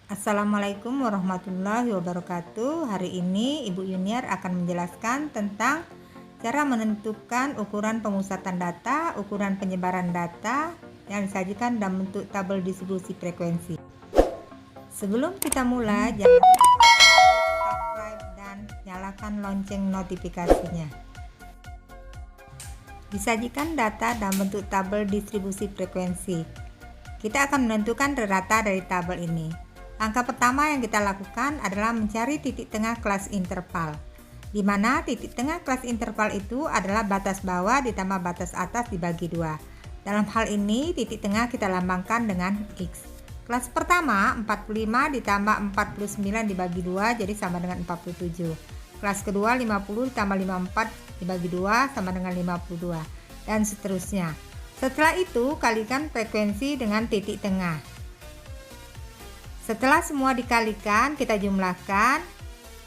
Assalamualaikum warahmatullahi wabarakatuh. Hari ini Ibu Yuniar akan menjelaskan tentang cara menentukan ukuran pemusatan data, ukuran penyebaran data yang disajikan dalam bentuk tabel distribusi frekuensi. Sebelum kita mulai, jangan lupa subscribe dan nyalakan lonceng notifikasinya. Disajikan data dalam bentuk tabel distribusi frekuensi. Kita akan menentukan rata dari tabel ini. Langkah pertama yang kita lakukan adalah mencari titik tengah kelas interval, di mana titik tengah kelas interval itu adalah batas bawah ditambah batas atas dibagi 2. Dalam hal ini titik tengah kita lambangkan dengan X. Kelas pertama 45 ditambah 49 dibagi 2 jadi sama dengan 47. Kelas kedua 50 ditambah 54 dibagi 2 sama dengan 52, dan seterusnya. Setelah itu kalikan frekuensi dengan titik tengah. Setelah semua dikalikan, kita jumlahkan,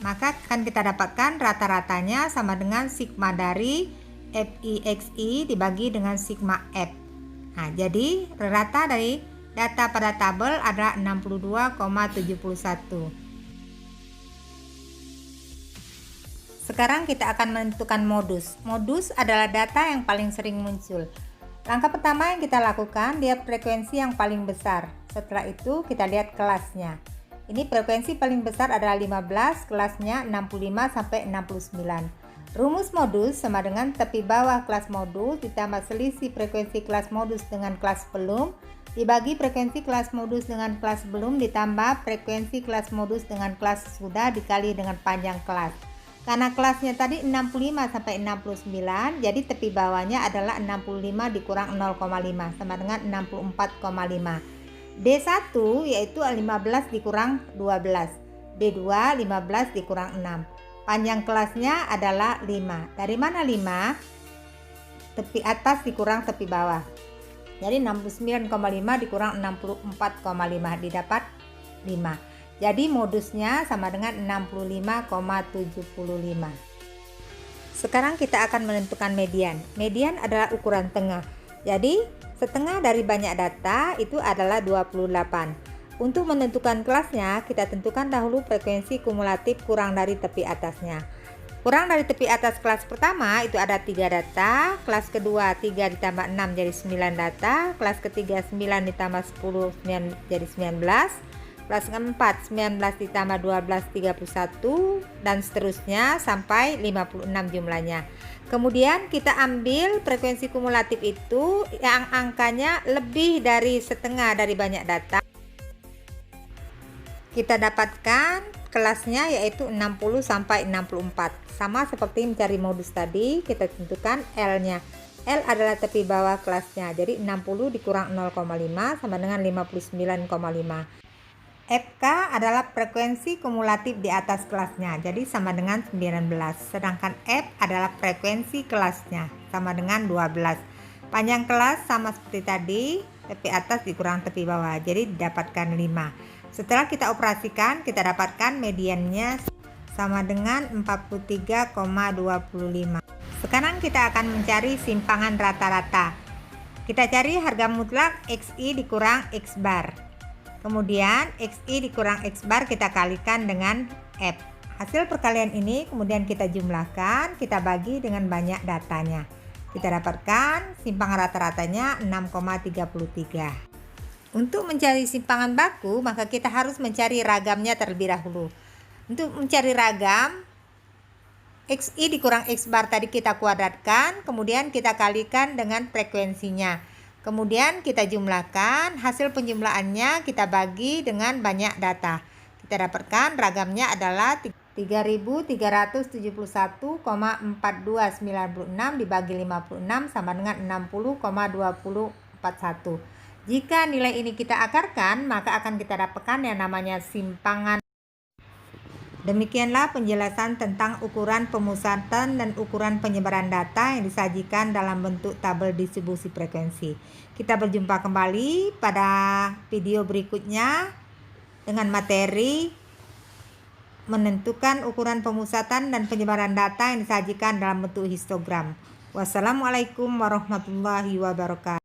maka akan kita dapatkan rata-ratanya sama dengan sigma dari FIXI dibagi dengan sigma F. Nah, jadi rata dari data pada tabel adalah 62,71. Sekarang kita akan menentukan modus. Modus adalah data yang paling sering muncul. Langkah pertama yang kita lakukan, lihat frekuensi yang paling besar. Setelah itu kita lihat kelasnya. Ini frekuensi paling besar adalah 15, kelasnya 65 sampai 69. Rumus modus sama dengan tepi bawah kelas modus ditambah selisih frekuensi kelas modus dengan kelas belum dibagi frekuensi kelas modus dengan kelas belum ditambah frekuensi kelas modus dengan kelas sudah dikali dengan panjang kelas. Karena kelasnya tadi 65 sampai 69, jadi tepi bawahnya adalah 65 dikurang 0,5 sama dengan 64,5. D1 yaitu 15 dikurang 12, D2 15 dikurang 6. Panjang kelasnya adalah 5. Dari mana 5? Tepi atas dikurang tepi bawah. Jadi 69,5 dikurang 64,5 didapat 5. Jadi modusnya sama dengan 65,75. Sekarang kita akan menentukan median. Median adalah ukuran tengah. Jadi setengah dari banyak data itu adalah 28. Untuk menentukan kelasnya, kita tentukan dahulu frekuensi kumulatif kurang dari tepi atasnya. Kurang dari tepi atas kelas pertama itu ada 3 data, kelas kedua 3 ditambah 6 jadi 9 data, kelas ketiga 9 ditambah 10 jadi 19, kelas keempat 19 ditambah 12 31, dan seterusnya sampai 56 jumlahnya. Kemudian kita ambil frekuensi kumulatif itu yang angkanya lebih dari setengah dari banyak data. Kita dapatkan kelasnya yaitu 60 sampai 64. Sama seperti mencari modus tadi, kita tentukan L-nya. L adalah tepi bawah kelasnya. Jadi 60 dikurang 0,5 sama dengan 59,5. FK adalah frekuensi kumulatif di atas kelasnya, jadi sama dengan 19. Sedangkan F adalah frekuensi kelasnya, sama dengan 12. Panjang kelas sama seperti tadi, tepi atas dikurang tepi bawah, jadi didapatkan 5. Setelah kita operasikan, kita dapatkan mediannya sama dengan 43,25. Sekarang kita akan mencari simpangan rata-rata. Kita cari harga mutlak XI dikurang X bar. Kemudian XI dikurang X bar kita kalikan dengan F. Hasil perkalian ini kemudian kita jumlahkan, kita bagi dengan banyak datanya. Kita dapatkan simpangan rata-ratanya 6,33. Untuk mencari simpangan baku, maka kita harus mencari ragamnya terlebih dahulu. Untuk mencari ragam, XI dikurang X bar tadi kita kuadratkan, kemudian kita kalikan dengan frekuensinya. Kemudian kita jumlahkan, hasil penjumlahannya kita bagi dengan banyak data. Kita dapatkan ragamnya adalah 3.371,4296 dibagi 56 sama dengan 60,2041. Jika nilai ini kita akarkan, maka akan kita dapatkan yang namanya simpangan. Demikianlah penjelasan tentang ukuran pemusatan dan ukuran penyebaran data yang disajikan dalam bentuk tabel distribusi frekuensi. Kita berjumpa kembali pada video berikutnya dengan materi menentukan ukuran pemusatan dan penyebaran data yang disajikan dalam bentuk histogram. Wassalamualaikum warahmatullahi wabarakatuh.